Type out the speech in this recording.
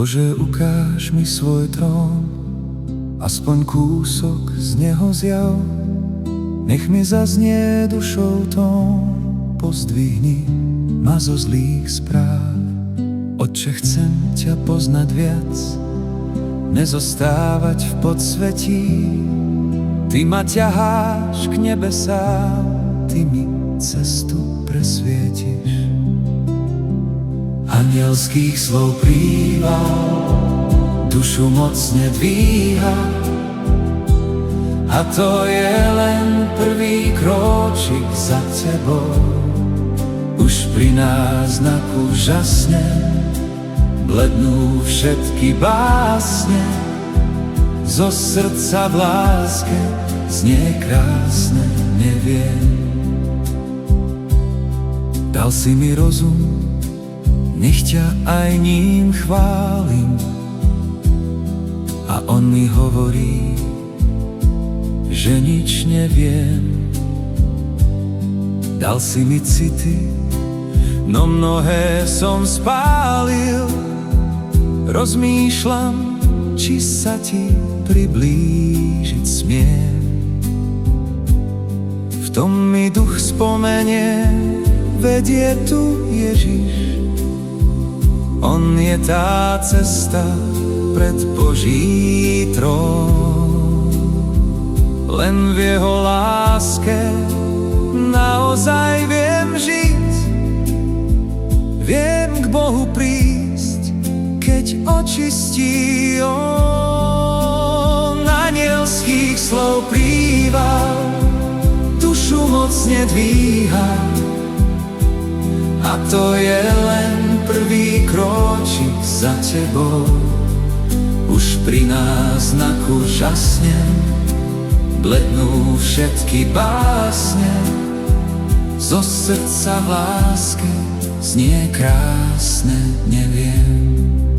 Bože, ukáž mi svoj trón, aspoň kúsok z neho zjav. Nech mi zaznie dušou tón, pozdvihni ma zo zlých správ. Otče, chcem ťa poznať viac, nezostávať v podsvetí. Ty ma ťaháš k nebesám, ty mi cestu presvietiš. Anielských slov príval dušu mocne dvíha, a to je len prvý kročík za tebou. Už pri náznaku žasne blednú všetky básne, zo srdca v láske znie krásne, neviem. Dal si mi rozum, nech ťa aj ním chválim, a on mi hovorí, že nič neviem. Dal si mi city, no mnohé som spálil. Rozmýšľam, či sa ti priblížiť smiem. V tom mi duch spomenie, vedie tu Ježiš. On je tá cesta pred Boží trón. Len v jeho láske naozaj viem žiť. Viem k Bohu prísť, keď očistí on. Anielských slov príval dušu mocne dvíha, a to je len prvý kročík za tebou. Už pri náznaku žasnem, blednú všetky básne, zo srdca v láske znie krásne, neviem.